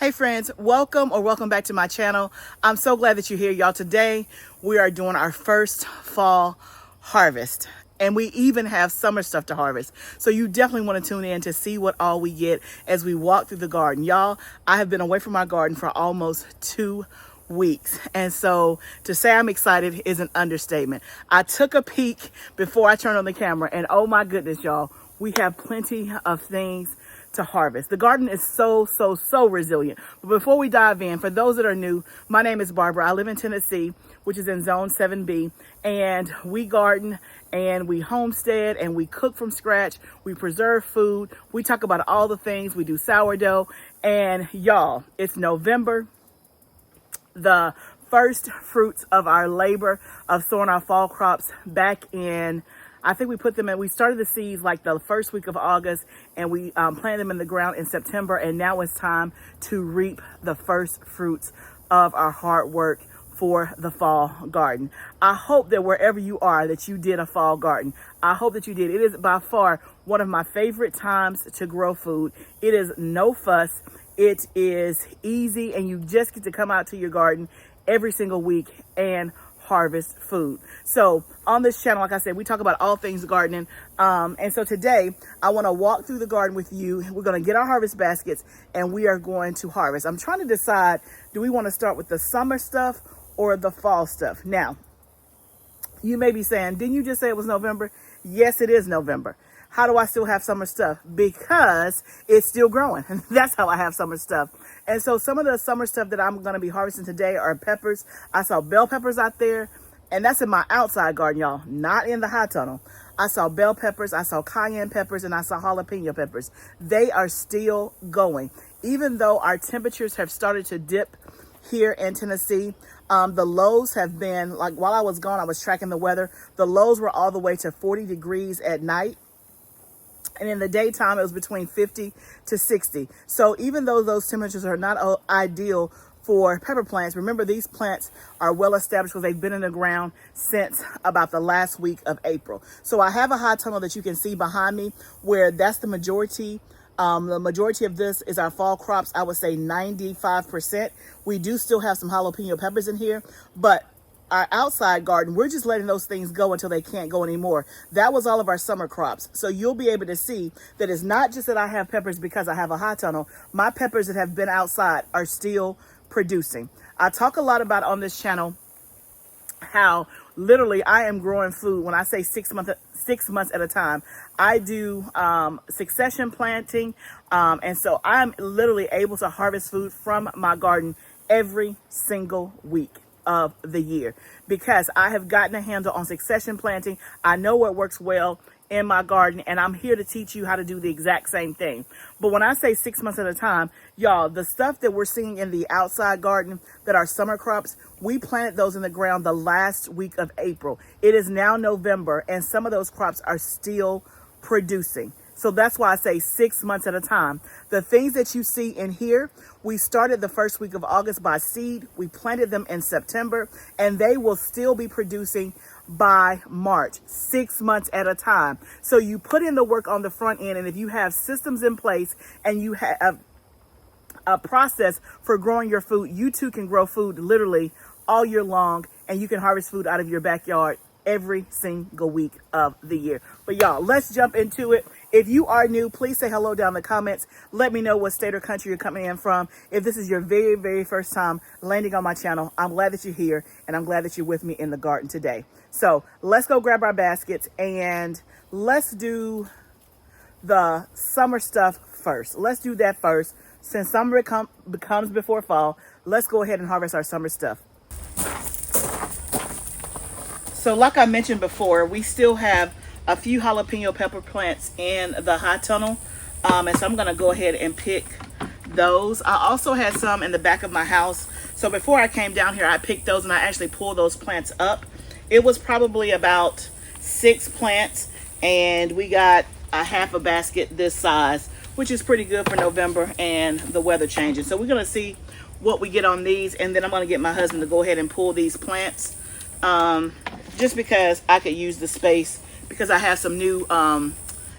Hey friends, welcome back to my channel. I'm so glad that you're here, y'all. Today we are doing our first fall harvest, and we even have summer stuff to harvest. So you definitely want to tune in to see what all we get as we walk through the garden. Y'all, I have been away from my garden for almost 2 weeks, and so to say I'm excited is an understatement. I took a peek before I turned on the camera, and oh my goodness, y'all, we have plenty of things to harvest. The garden is so resilient. But before we dive in, for those that are new, my name is Barbara. I live in Tennessee, which is in zone 7B, and we garden and we homestead and we cook from scratch. We preserve food. We talk about all the things. We do sourdough, and y'all, it's November, the first fruits of our labor of sowing our fall crops back in, I think we put them in, we started the seeds like the first week of August, and we planted them in the ground in September, and now it's time to reap the first fruits of our hard work for the fall garden. I hope that wherever you are that you did a fall garden. I hope that you did. It is by far one of my favorite times to grow food. It is no fuss. It is easy, and you just get to come out to your garden every single week and harvest food. So on this channel, like I said, we talk about all things gardening. And so today I want to walk through the garden with you. We're going to get our harvest baskets and we are going to harvest. I'm trying to decide, do we want to start with the summer stuff or the fall stuff? Now, you may be saying, didn't you just say it was November? Yes, it is November. How do I still have summer stuff? Because it's still growing. That's how I have summer stuff. And so some of the summer stuff that I'm going to be harvesting today are peppers. I saw bell peppers out there, and that's in my outside garden, y'all, not in the high tunnel. I saw bell peppers, I saw cayenne peppers, and I saw jalapeno peppers. They are still going. Even though our temperatures have started to dip here in Tennessee, the lows have been, like while I was gone, I was tracking the weather. The lows were all the way to 40 degrees at night. And in the daytime, it was between 50 to 60. So even though those temperatures are not ideal for pepper plants, remember these plants are well established because they've been in the ground since about the last week of April. So I have a high tunnel that you can see behind me where that's the majority. The majority of this is our fall crops. I would say 95%. We do still have some jalapeno peppers in here, but our outside garden, we're just letting those things go until they can't go anymore. That was all of our summer crops. So you'll be able to see that it's not just that I have peppers because I have a high tunnel. My peppers that have been outside are still producing. I talk a lot about on this channel how literally I am growing food. When I say 6 months at a time, I do succession planting. And so I'm literally able to harvest food from my garden every single week of the year because I have gotten a handle on succession planting. I know what works well in my garden, and I'm here to teach you how to do the exact same thing. But when I say 6 months at a time, y'all, the stuff that we're seeing in the outside garden that are summer crops, we planted those in the ground the last week of April. It is now November, and some of those crops are still producing. So that's why I say 6 months at a time. The things that you see in here, we started the first week of August by seed. We planted them in September, and they will still be producing by March, 6 months at a time. So you put in the work on the front end, and if you have systems in place and you have a process for growing your food, you too can grow food literally all year long, and you can harvest food out of your backyard every single week of the year. But y'all, let's jump into it. If you are new, please say hello down in the comments. Let me know what state or country you're coming in from. If this is your very first time landing on my channel, I'm glad that you're here, and I'm glad that you're with me in the garden today. So let's go grab our baskets and let's do the summer stuff first. Let's do that first. Since summer becomes before fall, let's go ahead and harvest our summer stuff. So like I mentioned before, we still have a few jalapeno pepper plants in the high tunnel. And so I'm going to go ahead and pick those. I also had some in the back of my house. So before I came down here, I picked those and I actually pulled those plants up. It was probably about 6 plants, and we got a half a basket this size, which is pretty good for November and the weather changing. So we're going to see what we get on these, and then I'm going to get my husband to go ahead and pull these plants. Just because I could use the space, because I have some new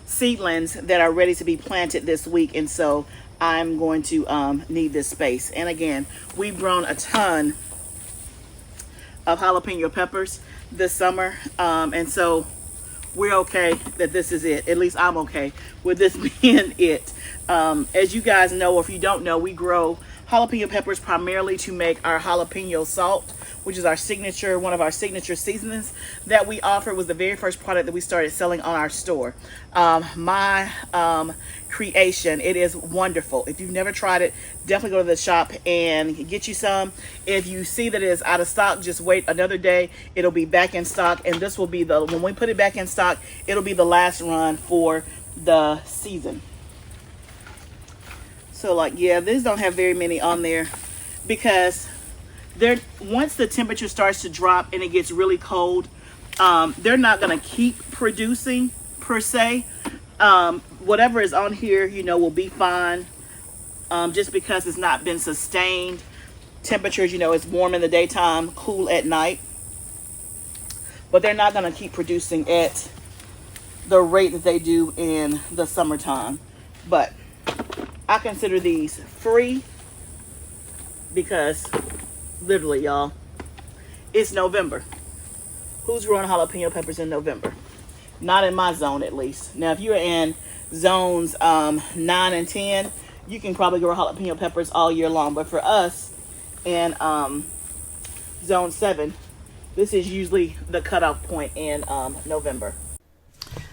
seedlings that are ready to be planted this week, and so I'm going to need this space. And again, we've grown a ton of jalapeno peppers this summer, and so we're okay that this is it. At least I'm okay with this being it. As you guys know, or if you don't know, we grow jalapeno peppers primarily to make our jalapeno salt, which is our signature, one of our signature seasonings that we offer. Was the very first product that we started selling on our store. My creation. It is wonderful. If you've never tried it, definitely go to the shop and get you some. If you see that it is out of stock, just wait another day. It'll be back in stock, and this will be when we put it back in stock, it'll be the last run for the season. So like, yeah, these don't have very many on there because once the temperature starts to drop and it gets really cold, they're not going to keep producing per se. Whatever is on here, you know, will be fine, just because it's not been sustained temperatures. You know, it's warm in the daytime, cool at night, but they're not going to keep producing at the rate that they do in the summertime. But I consider these free because literally, y'all, it's November. Who's growing jalapeno peppers in November? Not in my zone, at least. Now, if you're in zones 9 and 10, you can probably grow jalapeno peppers all year long. But for us in zone 7, this is usually the cutoff point in November.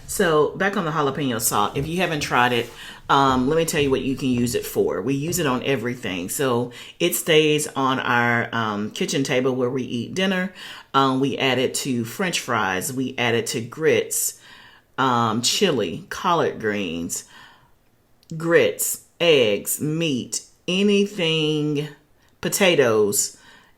So back on the jalapeno salt, if you haven't tried it, let me tell you what you can use it for. We use it on everything. So it stays on our kitchen table where we eat dinner. We add it to French fries. We add it to grits, chili, collard greens, grits, eggs, meat, anything, potatoes,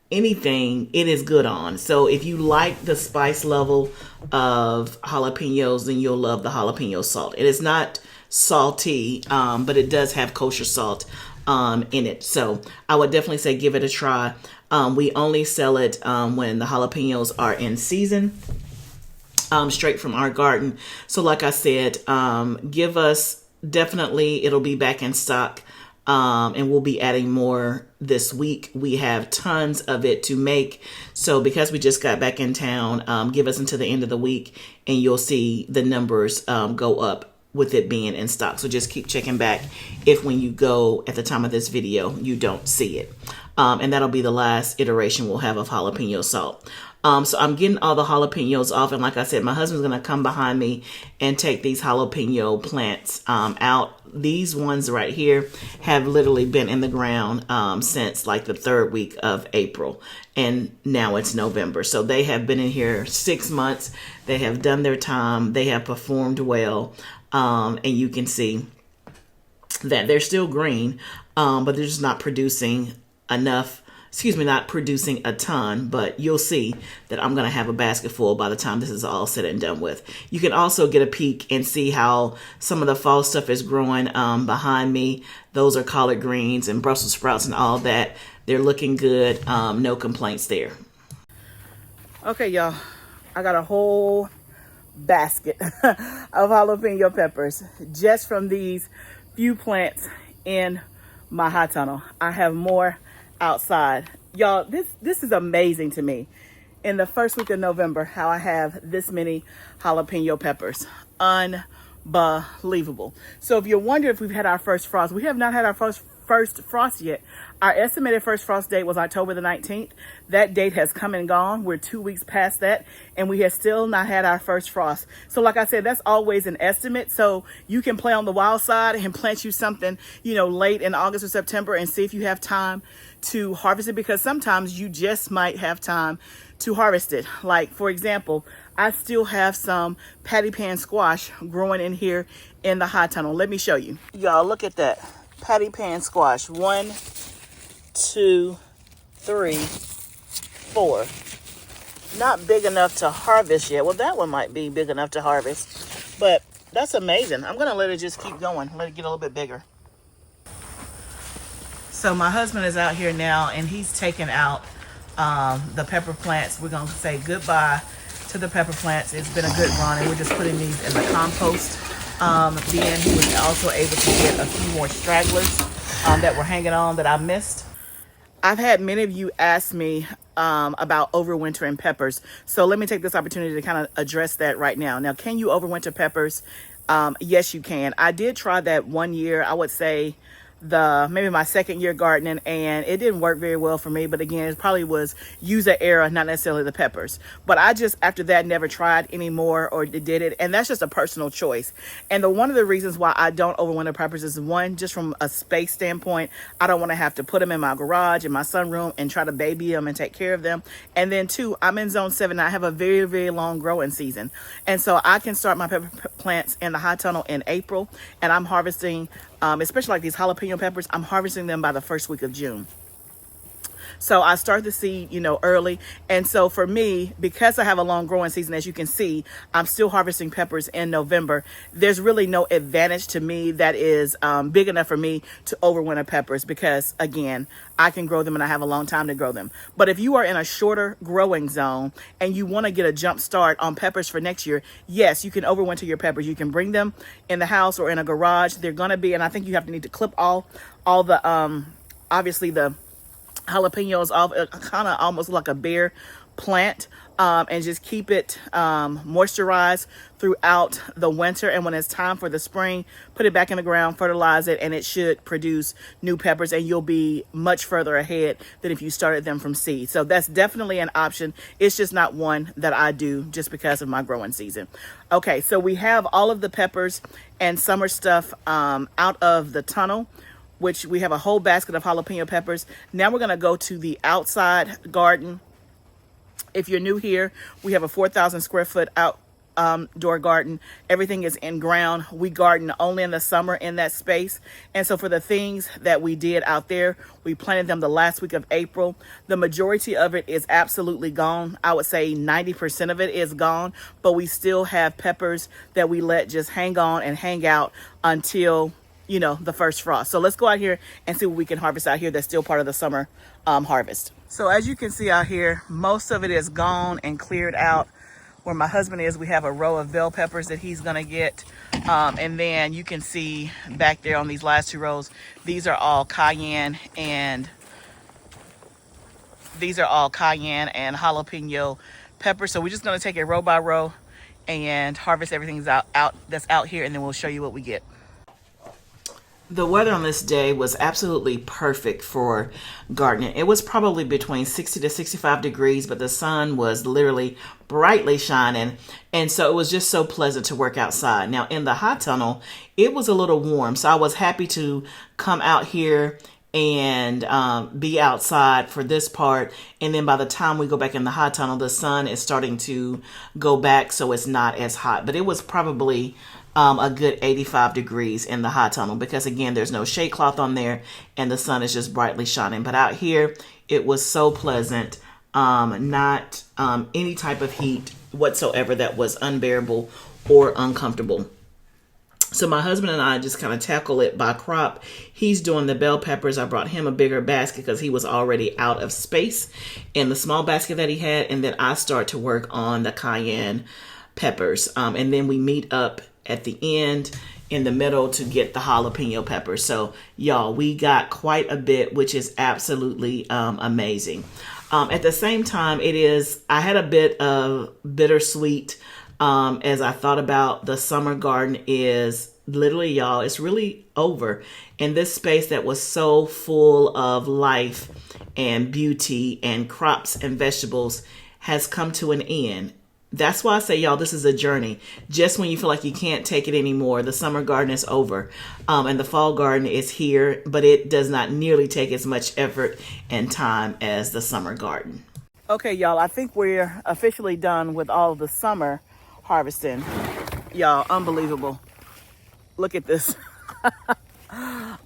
anything it is good on. So if you like the spice level of jalapenos, then you'll love the jalapeno salt. It is not salty, but it does have kosher salt in it. So I would definitely say give it a try. We only sell it when the jalapenos are in season, straight from our garden. So like I said, give us, definitely it'll be back in stock. And we'll be adding more this week. We have tons of it to make. So because we just got back in town, give us until the end of the week and you'll see the numbers go up with it being in stock. So just keep checking back if when you go at the time of this video, you don't see it. And that'll be the last iteration we'll have of jalapeno salt. So I'm getting all the jalapenos off. And like I said, my husband's going to come behind me and take these jalapeno plants out. These ones right here have literally been in the ground since like the 3rd week of April. And now it's November. So they have been in here 6 months. They have done their time. They have performed well. And you can see that they're still green, but they're just not producing enough. Excuse me, not producing a ton, but you'll see that I'm going to have a basket full by the time this is all said and done with. You can also get a peek and see how some of the fall stuff is growing behind me. Those are collard greens and Brussels sprouts and all that. They're looking good. No complaints there. Okay, y'all. I got a whole basket of jalapeno peppers just from these few plants in my high tunnel. I have more outside. Y'all, this is amazing to me. In the first week of November, how I have this many jalapeno peppers. Unbelievable. So if you're wondering if we've had our first frost, we have not had our first frost yet. Our estimated first frost date was October the 19th. That date has come and gone. We're 2 weeks past that, and we have still not had our first frost. So like I said, that's always an estimate. So you can play on the wild side and plant you something, you know, late in August or September and see if you have time to harvest it, because sometimes you just might have time to harvest it. Like, for example, I still have some patty pan squash growing in here in the high tunnel. Let me show you. Y'all, look at that. Patty pan squash. 1, 2, 3, 4. Not big enough to harvest yet. Well, that one might be big enough to harvest, but that's amazing. I'm going to let it just keep going. Let it get a little bit bigger. So my husband is out here now, and he's taking out the pepper plants. We're going to say goodbye to the pepper plants. It's been a good run, and we're just putting these in the compost. Then he was also able to get a few more stragglers that were hanging on that I missed. I've had many of you ask me about overwintering peppers. So let me take this opportunity to kind of address that right now. Now, can you overwinter peppers? Yes, you can. I did try that one year, I would say maybe my second year gardening, and it didn't work very well for me. But again, it probably was user error, not necessarily the peppers. But I just, after that, never tried anymore or did it. And that's just a personal choice. And one of the reasons why I don't overwinter peppers is, one, just from a space standpoint, I don't want to have to put them in my garage, in my sunroom, and try to baby them and take care of them. And then two, I'm in zone 7. I have a very, very long growing season. And so I can start my pepper plants in the high tunnel in April, and I'm harvesting especially like these jalapeno peppers, I'm harvesting them by the first week of June. So I start the seed, early. And so for me, because I have a long growing season, as you can see, I'm still harvesting peppers in November. There's really no advantage to me that is big enough for me to overwinter peppers because, again, I can grow them and I have a long time to grow them. But if you are in a shorter growing zone and you want to get a jump start on peppers for next year, yes, you can overwinter your peppers. You can bring them in the house or in a garage. They're going to be, and I think you need to clip all the, obviously the jalapenos off, kind of almost like a bare plant, and just keep it moisturized throughout the winter. And when it's time for the spring, put it back in the ground, fertilize it, and it should produce new peppers, and you'll be much further ahead than if you started them from seed. So that's definitely an option. It's just not one that I do just because of my growing season. Okay, so we have all of the peppers and summer stuff out of the tunnel, which we have a whole basket of jalapeno peppers. Now we're gonna go to the outside garden. If you're new here, we have a 4,000 square foot outdoor garden. Everything is in ground. We garden only in the summer in that space. And so for the things that we did out there, we planted them the last week of April. The majority of it is absolutely gone. I would say 90% of it is gone, but we still have peppers that we let just hang on and hang out until the first frost. So let's go out here and see what we can harvest out here that's still part of the summer harvest. So as you can see out here, most of it is gone and cleared out. Where my husband is, we have a row of bell peppers that he's gonna get. And then you can see back there on these last 2 rows, these are all cayenne and jalapeno peppers. So we're just gonna take it row by row and harvest everything that's out here, and then we'll show you what we get. The weather on this day was absolutely perfect for gardening. It was probably between 60 to 65 degrees, but the sun was literally brightly shining. And so it was just so pleasant to work outside. Now in the hot tunnel, it was a little warm. So I was happy to come out here and be outside for this part. And then by the time we go back in the hot tunnel, the sun is starting to go back, so it's not as hot. But it was probably a good 85 degrees in the hot tunnel because, again, there's no shade cloth on there and the sun is just brightly shining. But out here, it was so pleasant. Not any type of heat whatsoever that was unbearable or uncomfortable. So my husband and I just kind of tackle it by crop. He's doing the bell peppers. I brought him a bigger basket because he was already out of space in the small basket that he had. And then I start to work on the cayenne peppers. And then we meet up at the end in the middle to get the jalapeno peppers. So y'all, we got quite a bit, which is absolutely amazing. At the same time, I had a bit of bittersweet as I thought about the summer garden is literally, y'all, it's really over. And this space that was so full of life and beauty and crops and vegetables has come to an end. That's why I say, y'all, this is a journey. Just when you feel like you can't take it anymore, the summer garden is over. And the fall garden is here, but it does not nearly take as much effort and time as the summer garden. Okay, y'all, I think we're officially done with all of the summer harvesting. Y'all, unbelievable. Look at this.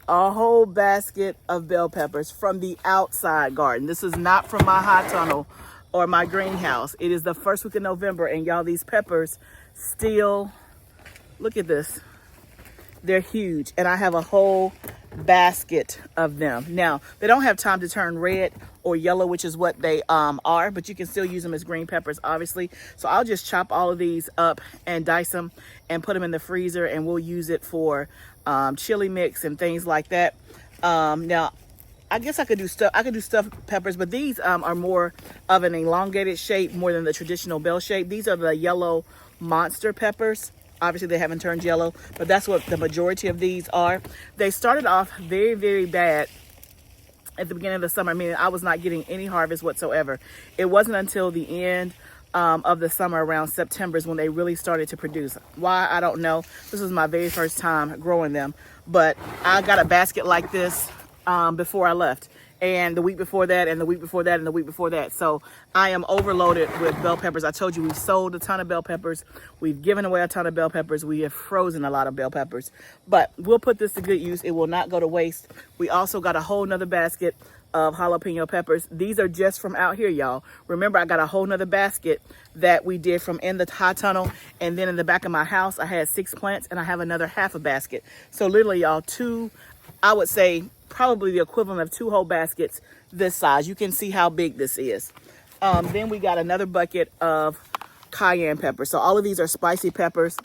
A whole basket of bell peppers from the outside garden. This is not from my hot tunnel or my greenhouse. It is the first week of November, and y'all, these peppers still, look at this. They're huge, and I have a whole basket of them. Now, they don't have time to turn red or yellow, which is what they are, but you can still use them as green peppers, obviously. So I'll just chop all of these up and dice them and put them in the freezer, and we'll use it for chili mix and things like that. Now, I guess I could do stuffed peppers, but these are more of an elongated shape more than the traditional bell shape. These are the yellow monster peppers. Obviously, they haven't turned yellow, but that's what the majority of these are. They started off very, very bad at the beginning of the summer. I mean, I was not getting any harvest whatsoever. It wasn't until the end of the summer, around September, is when they really started to produce. Why, I don't know. This was my very first time growing them, but I got a basket like this before I left, and the week before that, and the week before that, and the week before that. So I am overloaded with bell peppers. I told you we've sold a ton of bell peppers. We've given away a ton of bell peppers. We have frozen a lot of bell peppers, but we'll put this to good use. It will not go to waste. We also got a whole nother basket of jalapeno peppers. These are just from out here, y'all. Remember, I got a whole nother basket that we did from in the high tunnel, and then in the back of my house I had 6 plants, and I have another half a basket. So literally, y'all, I would say probably the equivalent of 2 whole baskets this size. You can see how big this is. Then we got another bucket of cayenne pepper. So all of these are spicy peppers.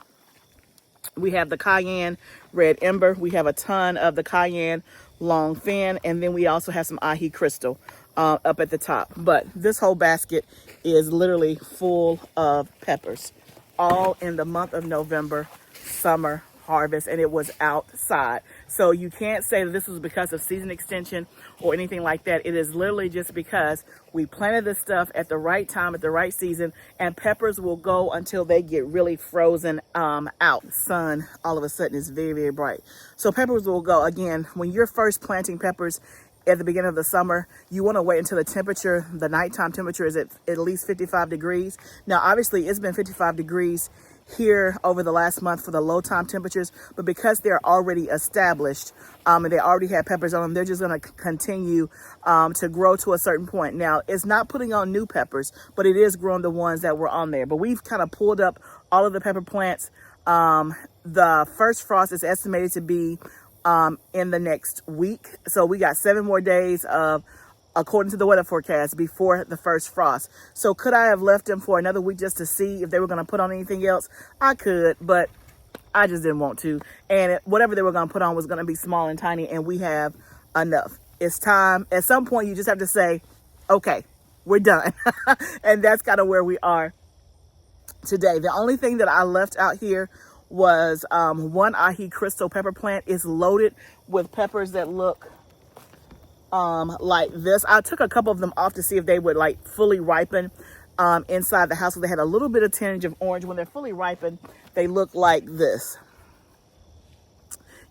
We have the cayenne red ember. We have a ton of the cayenne long fin, and then we also have some ají crystal up at the top. But this whole basket is literally full of peppers, all in the month of November, summer harvest, and it was outside. So you can't say that this was because of season extension or anything like that. It is literally just because we planted this stuff at the right time, at the right season, and peppers will go until they get really frozen out. Sun all of a sudden is very, very bright. So peppers will go. Again, when you're first planting peppers at the beginning of the summer, you want to wait until the temperature, the nighttime temperature, is at least 55 degrees. Now, obviously, it's been 55 degrees here over the last month for the low time temperatures, but because they're already established and they already have peppers on them, they're just going to continue to grow to a certain point. Now, it's not putting on new peppers, but it is growing the ones that were on there. But we've kind of pulled up all of the pepper plants. The first frost is estimated to be in the next week, so we got 7 more days of, according to the weather forecast, before the first frost. So could I have left them for another week just to see if they were going to put on anything else? I could, but I just didn't want to. And whatever they were going to put on was going to be small and tiny, and we have enough. It's time. At some point, you just have to say, okay, we're done. And that's kind of where we are today. The only thing that I left out here was one ají crystal pepper plant. Is loaded with peppers that look like this. I took a couple of them off to see if they would like fully ripen inside the house. So they had a little bit of tinge of orange. When they're fully ripened, they look like this.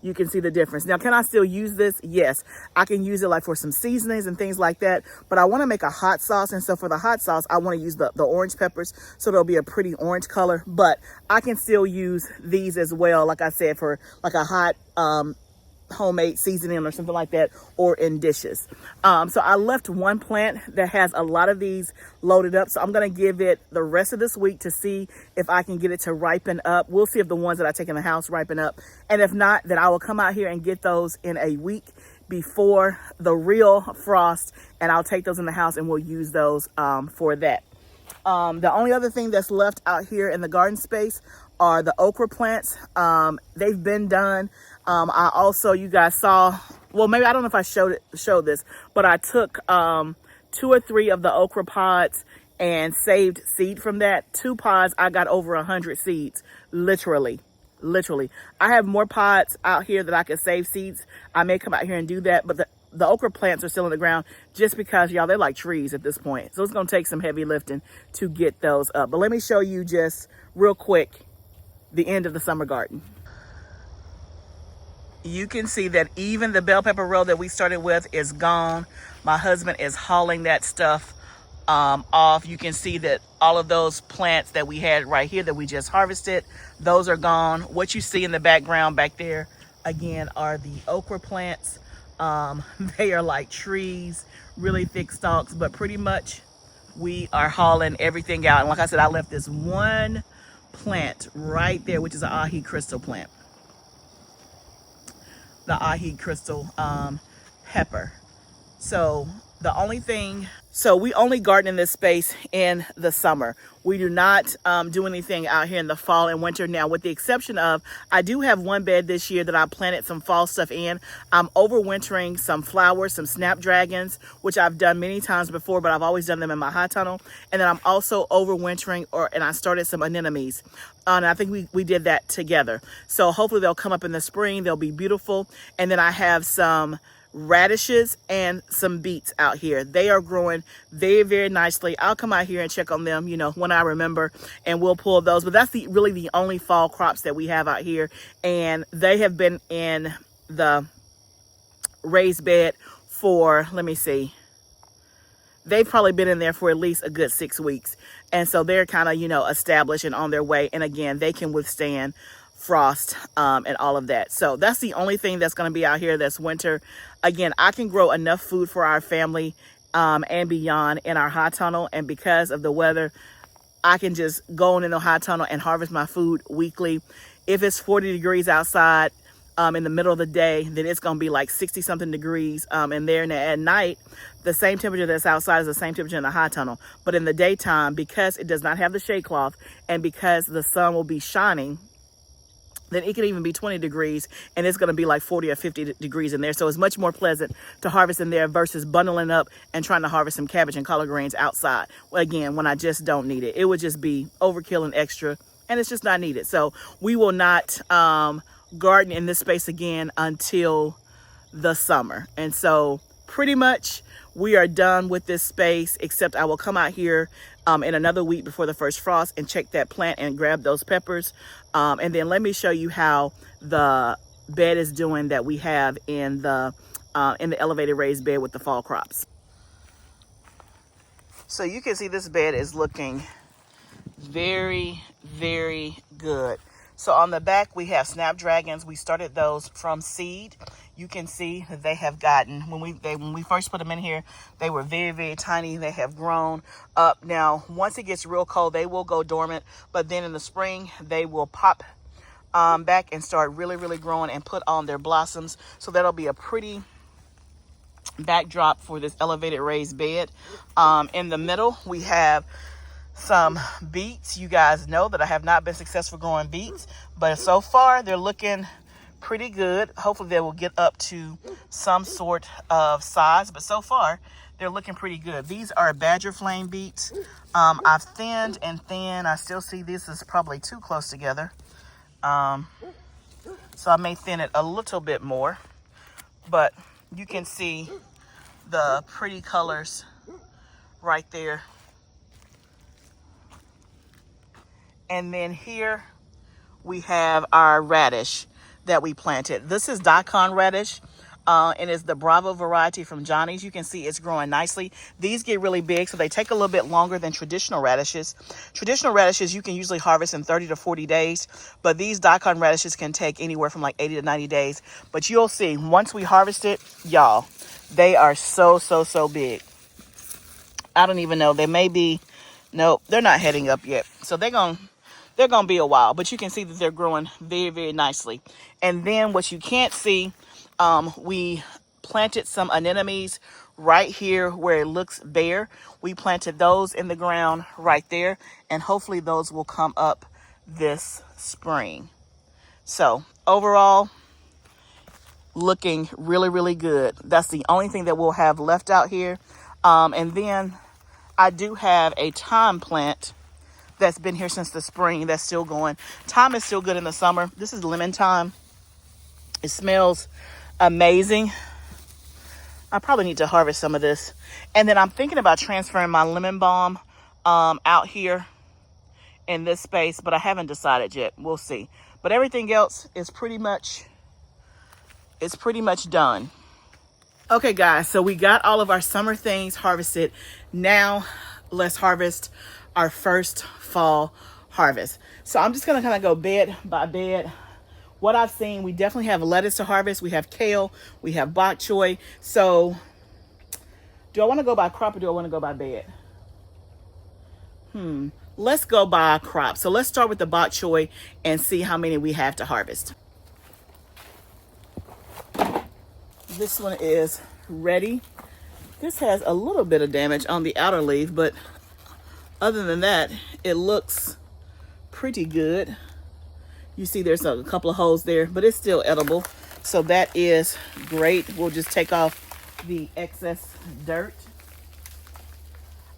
You can see the difference. Now, can I still use this? Yes, I can use it like for some seasonings and things like that, but I want to make a hot sauce, and so for the hot sauce I want to use the orange peppers, so there'll be a pretty orange color. But I can still use these as well, like I said, for like a hot homemade seasoning or something like that, or in dishes. So I left one plant that has a lot of these loaded up, so I'm going to give it the rest of this week to see if I can get it to ripen up. We'll see if the ones that I take in the house ripen up, and if not, then I will come out here and get those in a week before the real frost, and I'll take those in the house and we'll use those for that. The only other thing that's left out here in the garden space are the okra plants. They've been done. I also, you guys saw, well, maybe, I don't know if I showed this, but I took 2 or 3 of the okra pods and saved seed from that. 2 pods, I got over 100 seeds, literally. I have more pods out here that I could save seeds. I may come out here and do that, but the okra plants are still in the ground just because, y'all, they're like trees at this point. So it's going to take some heavy lifting to get those up. But let me show you just real quick the end of the summer garden. You can see that even the bell pepper row that we started with is gone. My husband is hauling that stuff off. You can see that all of those plants that we had right here that we just harvested, those are gone. What you see in the background back there, again, are the okra plants. They are like trees, really thick stalks, but pretty much we are hauling everything out. And like I said, I left this one plant right there, which is an ají crystal plant. The ají crystal pepper. So The only thing, so we only garden in this space in the summer. We do not do anything out here in the fall and winter. Now, with the exception of, I do have one bed this year that I planted some fall stuff in. I'm overwintering some flowers, some snapdragons, which I've done many times before, but I've always done them in my high tunnel. And then I'm also overwintering, and I started some anemones. And I think we did that together. So hopefully they'll come up in the spring. They'll be beautiful. And then I have some radishes and some beets out here. They are growing very, very nicely. I'll come out here and check on them, you know, when I remember, and we'll pull those. But that's really the only fall crops that we have out here. And they have been in the raised bed for, let me see, they've probably been in there for at least a good 6 weeks. And so they're kind of, you know, established and on their way. And again, they can withstand frost and all of that. So that's the only thing that's going to be out here that's winter. Again, I can grow enough food for our family and beyond in our high tunnel. And because of the weather, I can just go in the high tunnel and harvest my food weekly. If it's 40 degrees outside in the middle of the day, then it's going to be like 60 something degrees in there. And at night, the same temperature that's outside is the same temperature in the high tunnel. But in the daytime, because it does not have the shade cloth and because the sun will be shining, then it can even be 20 degrees and it's going to be like 40 or 50 degrees in there. So it's much more pleasant to harvest in there versus bundling up and trying to harvest some cabbage and collard greens outside. Again, when I just don't need it, it would just be overkill and extra, and it's just not needed. So we will not garden in this space again until the summer. And so pretty much we are done with this space, except I will come out here in another week before the first frost and check that plant and grab those peppers. And then let me show you how the bed is doing that we have in the elevated raised bed with the fall crops. So you can see this bed is looking very, very good. So on the back, we have snapdragons. We started those from seed. You can see that they have gotten, when we first put them in here, they were very, very tiny. They have grown up. Now, once it gets real cold, they will go dormant. But then in the spring, they will pop back and start really, really growing and put on their blossoms. So that'll be a pretty backdrop for this elevated raised bed. In the middle, we have some beets. You guys know that I have not been successful growing beets, but so far they're looking pretty good. Hopefully they will get up to some sort of size, but so far they're looking pretty good. These are badger flame beets. I've thinned and thinned. I still see this is probably too close together. So I may thin it a little bit more, but you can see the pretty colors right there. And then here we have our radish that we planted. This is daikon radish, and it's the Bravo variety from Johnny's. You can see it's growing nicely. These get really big, so they take a little bit longer than traditional radishes. Traditional radishes you can usually harvest in 30 to 40 days, but these daikon radishes can take anywhere from like 80 to 90 days. But you'll see, once we harvest it, y'all, they are so, so, so big. I don't even know. They may be, nope, they're not heading up yet. So they're going to be a while, but you can see that they're growing very, very nicely. And then what you can't see, we planted some anemones right here where it looks bare. We planted those in the ground right there, and hopefully those will come up this spring. So overall, looking really, really good. That's the only thing that we'll have left out here. And then I do have a thyme plant that's been here since the spring that's still going. Thyme is still good in the summer. This is lemon thyme. It smells amazing. I probably need to harvest some of this. And then I'm thinking about transferring my lemon balm out here in this space, but I haven't decided yet. We'll see. But everything else is pretty much done. Okay, guys, so we got all of our summer things harvested. Now let's harvest our first fall harvest. So I'm just gonna kind of go bed by bed. What I've seen, we definitely have lettuce to harvest. We have kale, we have bok choy. So do I want to go by crop or do I want to go by bed? Let's go by crop. So let's start with the bok choy and see how many we have to harvest. This one is ready to This has a little bit of damage on the outer leaf, but other than that, it looks pretty good. You see there's a couple of holes there, but it's still edible. So that is great. We'll just take off the excess dirt.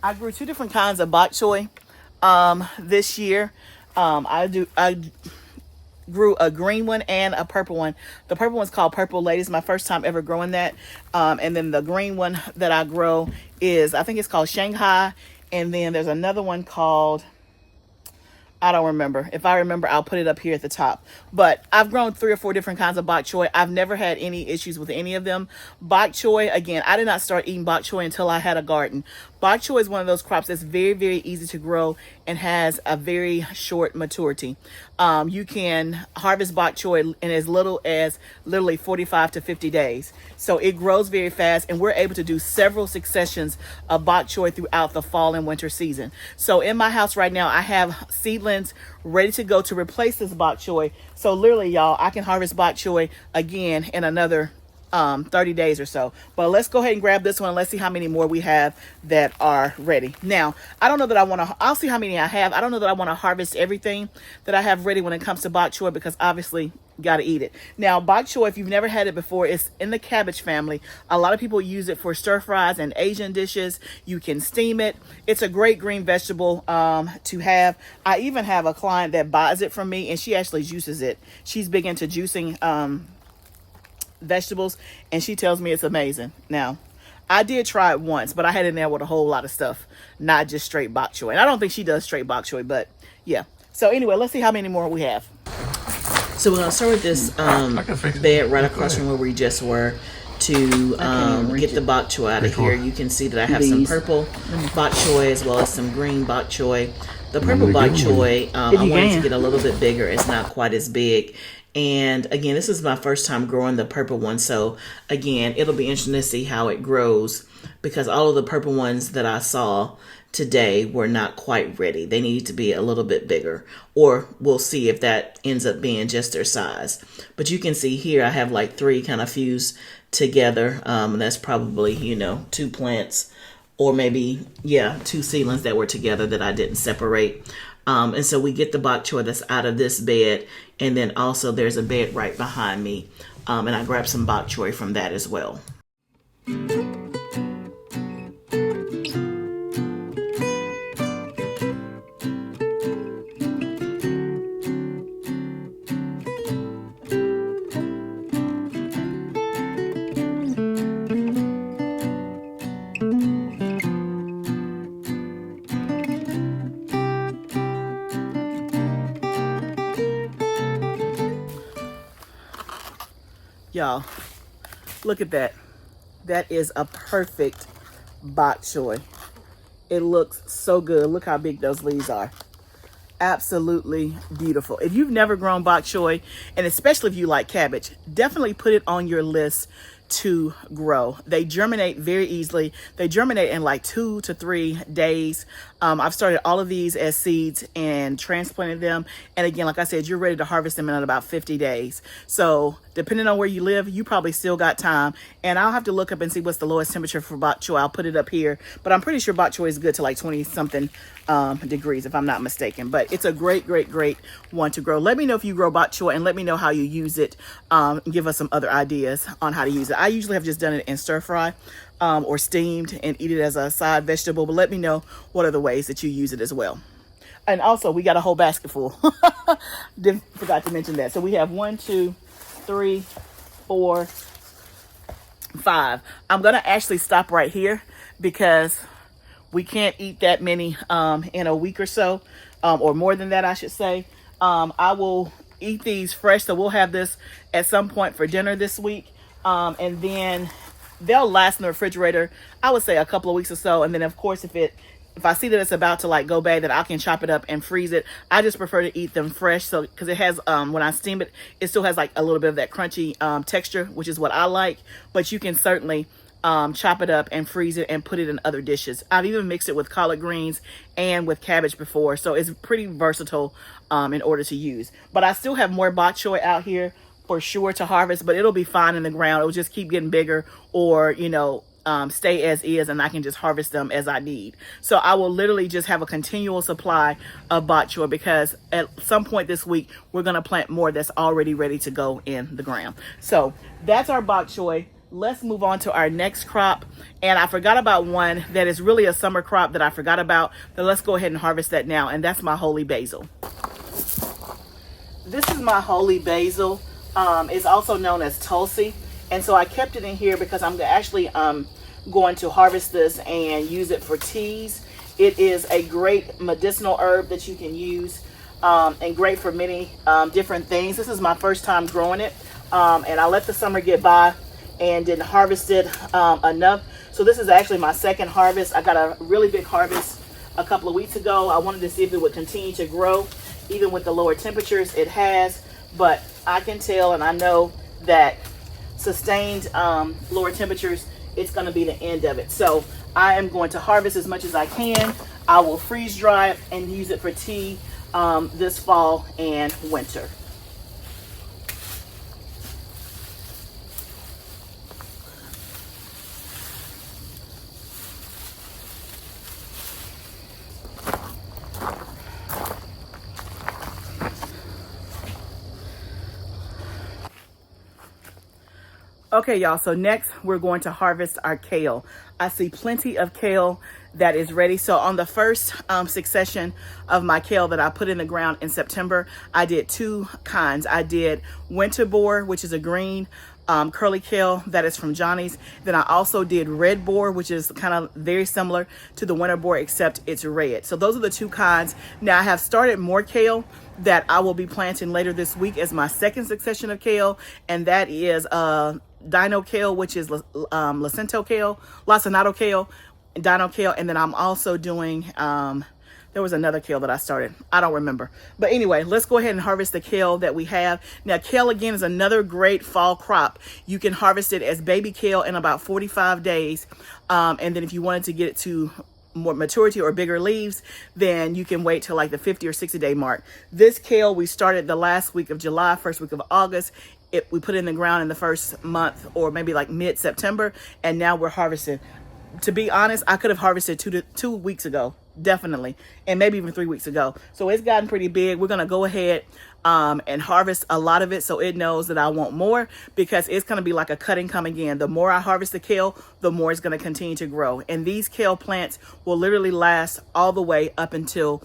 I grew 2 different kinds of bok choy this year. I grew a green one and a purple one. The purple one's called Purple Lady. It's my first time ever growing that. And then the green one that I grow is, I think it's called Shanghai. And then there's another one called, I don't remember. If I remember, I'll put it up here at the top. But I've grown 3 or 4 different kinds of bok choy. I've never had any issues with any of them. Bok choy, again, I did not start eating bok choy until I had a garden. Bok choy is one of those crops that's very, very easy to grow and has a very short maturity. You can harvest bok choy in as little as literally 45 to 50 days. So it grows very fast, and we're able to do several successions of bok choy throughout the fall and winter season. So in my house right now, I have seedlings ready to go to replace this bok choy. So literally, y'all, I can harvest bok choy again in another 30 days or so. But let's go ahead and grab this one. Let's see how many more we have that are ready. Now, I don't know that I want to, I'll see how many I have. I don't know that I want to harvest everything that I have ready when it comes to bok choy, because obviously got to eat it. Now, bok choy, if you've never had it before, it's in the cabbage family. A lot of people use it for stir fries and Asian dishes. You can steam it. It's a great green vegetable to have. I even have a client that buys it from me, and she actually juices it. She's big into juicing vegetables, and she tells me it's amazing. Now, I did try it once, but I had it in there with a whole lot of stuff, not just straight bok choy. And I don't think she does straight bok choy, but yeah. So anyway, let's see how many more we have. So we're gonna start with this bed right across from where we just were to get the bok choy out of here. You can see that I have some purple bok choy as well as some green bok choy. The purple bok choy, I wanted to get a little bit bigger. It's not quite as big. And again, this is my first time growing the purple one. So again, it'll be interesting to see how it grows, because all of the purple ones that I saw today were not quite ready. They need to be a little bit bigger, or we'll see if that ends up being just their size. But you can see here, I have like 3 kind of fused together. And that's probably, 2 plants, or maybe, 2 seedlings that were together that I didn't separate. And so we get the bok choy that's out of this bed. And then also there's a bed right behind me. And I grabbed some bok choy from that as well. Y'all, look at that. That is a perfect bok choy. It looks so good. Look how big those leaves are. Absolutely beautiful. If you've never grown bok choy, and especially if you like cabbage, definitely put it on your list to grow. They germinate very easily. They germinate in like 2 to 3 days. I've started all of these as seeds and transplanted them. And again, like I said, you're ready to harvest them in about 50 days. So depending on where you live, you probably still got time. And I'll have to look up and see what's the lowest temperature for bok choy. I'll put it up here, but I'm pretty sure bok choy is good to like 20 something degrees, if I'm not mistaken. But it's a great, great, great one to grow. Let me know if you grow bok choy, and let me know how you use it. And give us some other ideas on how to use it. I usually have just done it in stir fry or steamed and eat it as a side vegetable, but let me know what are the ways that you use it as well. And also, we got a whole basket full. Forgot to mention that. So we have 1, 2, 3, 4, 5. I'm gonna actually stop right here because we can't eat that many in a week or so, or more than that, I should say. I will eat these fresh, so we'll have this at some point for dinner this week, and then they'll last in the refrigerator, I would say a couple of weeks or so. And then of course, if I see that it's about to like go bad, then I can chop it up and freeze it. I just prefer to eat them fresh, so because it has when I steam it, it still has like a little bit of that crunchy texture, which is what I like. But you can certainly chop it up and freeze it and put it in other dishes. I've even mixed it with collard greens and with cabbage before, so it's pretty versatile in order to use. But I still have more bok choy out here for sure to harvest, but it'll be fine in the ground. It'll just keep getting bigger, or stay as is, and I can just harvest them as I need. So I will literally just have a continual supply of bok choy, because at some point this week we're going to plant more that's already ready to go in the ground. So that's our bok choy. Let's move on to our next crop. And I forgot about one that is really a summer crop that I forgot about, but let's go ahead and harvest that now, and that's my holy basil. This is my holy basil. It's also known as Tulsi, and so I kept it in here because I'm actually going to harvest this and use it for teas. It is a great medicinal herb that you can use, and great for many different things. This is my first time growing it, and I let the summer get by and didn't harvest it enough. So this is actually my second harvest. I got a really big harvest a couple of weeks ago. I wanted to see if it would continue to grow even with the lower temperatures. It has, but I can tell and I know that sustained lower temperatures, it's going to be the end of it. So I am going to harvest as much as I can. I will freeze dry it and use it for tea this fall and winter. Okay, y'all, so next we're going to harvest our kale. I see plenty of kale that is ready. So on the first succession of my kale that I put in the ground in September, I did two kinds. I did winter boar, which is a green curly kale that is from Johnny's. Then I also did red boar, which is kind of very similar to the winter boar, except it's red. So those are the two kinds. Now I have started more kale that I will be planting later this week as my second succession of kale, and that is dino kale, which is lacinato kale, dino kale, and then I'm also doing there was another kale that I started, I don't remember, but anyway, let's go ahead and harvest the kale that we have. Now kale again is another great fall crop. You can harvest it as baby kale in about 45 days, and then if you wanted to get it to more maturity or bigger leaves, then you can wait till like the 50 or 60 day mark. This kale we started the last week of July, first week of August. We put it in the ground in the first month or maybe like mid-September, and now we're harvesting. To be honest, I could have harvested 2 weeks ago, definitely, and maybe even 3 weeks ago. So it's gotten pretty big. We're gonna go ahead and harvest a lot of it so it knows that I want more, because it's gonna be like a cutting coming in. The more I harvest the kale, the more it's gonna continue to grow. And these kale plants will literally last all the way up until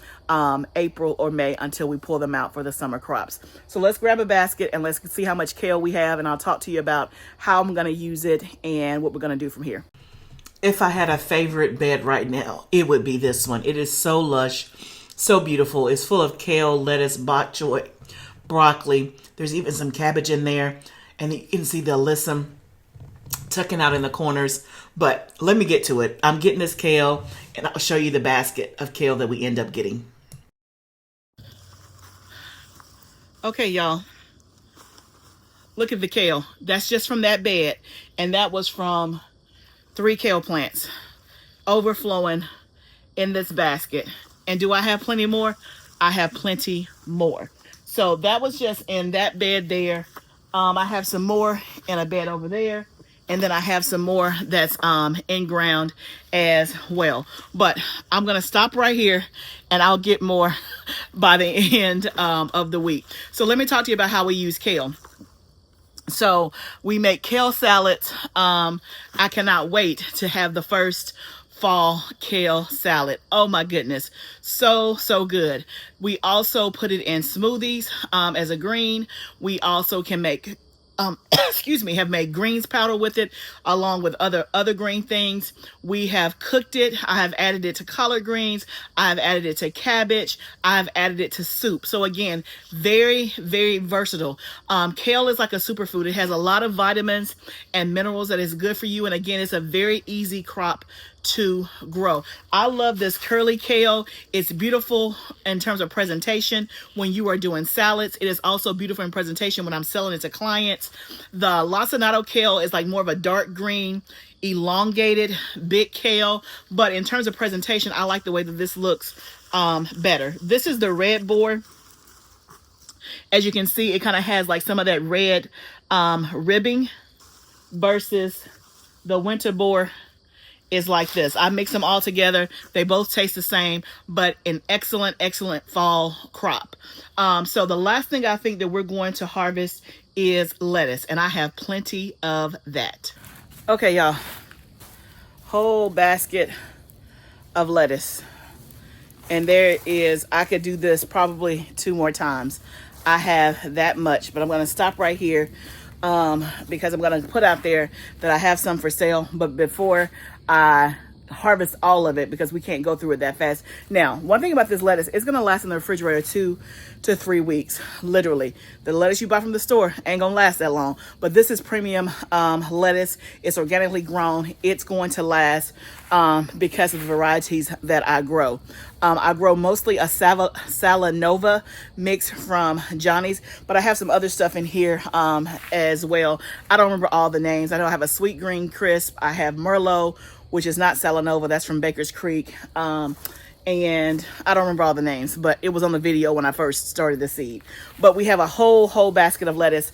April or May, until we pull them out for the summer crops. So let's grab a basket and let's see how much kale we have, and I'll talk to you about how I'm gonna use it and what we're gonna do from here. If I had a favorite bed right now, it would be this one. It is so lush, so beautiful. It's full of kale, lettuce, bok choy, broccoli. There's even some cabbage in there, and you can see the alyssum tucking out in the corners. But let me get to it. I'm getting this kale, and I'll show you the basket of kale that we end up getting. Okay, y'all. Look at the kale. That's just from that bed, and that was from 3 kale plants overflowing in this basket. And do I have plenty more? I have plenty more. So that was just in that bed there. I have some more in a bed over there, and then I have some more that's in ground as well. But I'm gonna stop right here, and I'll get more by the end of the week. So let me talk to you about how we use kale. So we make kale salads. I cannot wait to have the first fall kale salad. Oh my goodness. So good. We also put it in smoothies as a green. We also can make have made greens powder with it, along with other green things. We have cooked it. I have added it to collard greens. I've added it to cabbage. I've added it to soup. So again, very, very versatile. Kale is like a superfood. It has a lot of vitamins and minerals that is good for you. And again, it's a very easy crop to grow. I love this curly kale. It's beautiful in terms of presentation when you are doing salads. It is also beautiful in presentation when I'm selling it to clients. The lacinato kale is like more of a dark green, elongated, big kale. But in terms of presentation, I like the way that this looks better. This is the red boar. As you can see, it kind of has like some of that red ribbing versus the winter boar is like this. I mix them all together. They both taste the same, but an excellent, excellent fall crop. So the last thing I think that we're going to harvest is lettuce, and I have plenty of that. Okay, y'all, whole basket of lettuce. And there is, I could do this probably 2 more times. I have that much, but I'm gonna stop right here because I'm gonna put out there that I have some for sale, but before I harvest all of it, because we can't go through it that fast. Now, one thing about this lettuce, it's gonna last in the refrigerator 2 to 3 weeks, literally. The lettuce you buy from the store ain't gonna last that long, but this is premium lettuce. It's organically grown. It's going to last because of the varieties that I grow. I grow mostly a Salanova mix from Johnny's, but I have some other stuff in here as well. I don't remember all the names. I know I have a Sweet Green Crisp. I have Merlot, which is not Salanova. That's from Baker's Creek. And I don't remember all the names, but it was on the video when I first started the seed. But we have a whole basket of lettuce.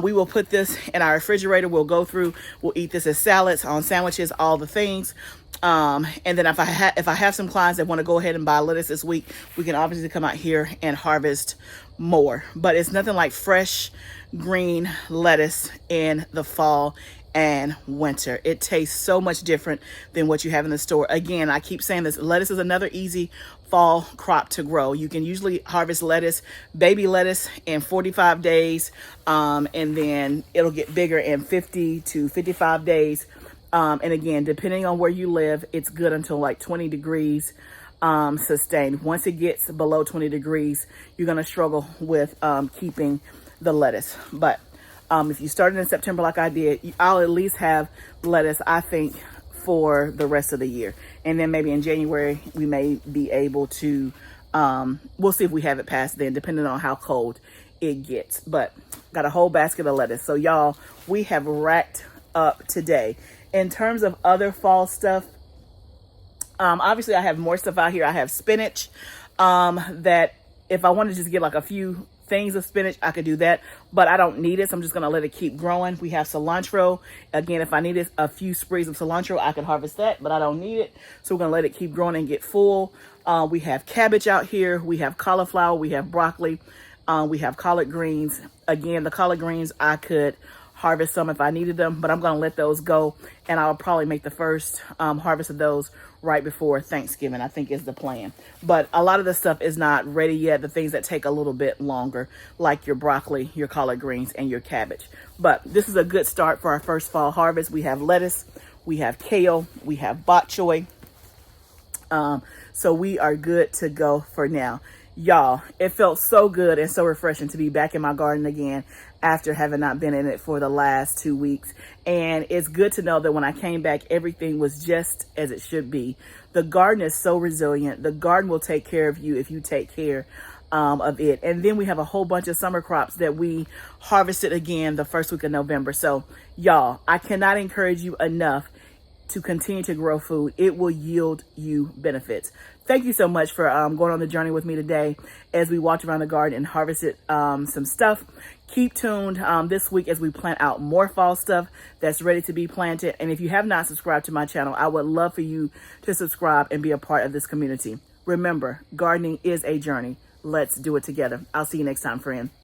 We will put this in our refrigerator. We'll go through, we'll eat this as salads, on sandwiches, all the things. And then if I have some clients that want to go ahead and buy lettuce this week, we can obviously come out here and harvest more. But it's nothing like fresh green lettuce in the fall and winter. It tastes so much different than what you have in the store. Again, I keep saying this, lettuce is another easy fall crop to grow. You can usually harvest lettuce, baby lettuce, in 45 days, and then it'll get bigger in 50 to 55 days. And again, depending on where you live, it's good until like 20 degrees sustained. Once it gets below 20 degrees, you're gonna struggle with keeping the lettuce. But if you started in September like I did, I'll at least have lettuce, I think, for the rest of the year. And then maybe in January, we may be able to, we'll see if we have it past then, depending on how cold it gets. But got a whole basket of lettuce. So y'all, we have racked up today. In terms of other fall stuff, obviously I have more stuff out here. I have spinach that if I want to just get like a few things of spinach, I could do that, but I don't need it, so I'm just gonna let it keep growing. We have cilantro. Again, if I needed a few sprigs of cilantro, I could harvest that, but I don't need it, so we're gonna let it keep growing and get full. We have cabbage out here. We have cauliflower. We have broccoli. We have collard greens. Again, the collard greens, I could harvest some if I needed them, but I'm gonna let those go, and I'll probably make the first harvest of those right before Thanksgiving, I think is the plan. But a lot of the stuff is not ready yet, the things that take a little bit longer, like your broccoli, your collard greens, and your cabbage. But this is a good start for our first fall harvest. We have lettuce, we have kale, we have bok choy. So we are good to go for now. Y'all, it felt so good and so refreshing to be back in my garden again after having not been in it for the last 2 weeks. And it's good to know that when I came back, everything was just as it should be. The garden is so resilient. The garden will take care of you if you take care of it. And then we have a whole bunch of summer crops that we harvested again the first week of November. So y'all, I cannot encourage you enough to continue to grow food. It will yield you benefits. Thank you so much for going on the journey with me today as we walked around the garden and harvested some stuff. Keep tuned this week as we plant out more fall stuff that's ready to be planted. And if you have not subscribed to my channel, I would love for you to subscribe and be a part of this community. Remember, gardening is a journey. Let's do it together. I'll see you next time, friend.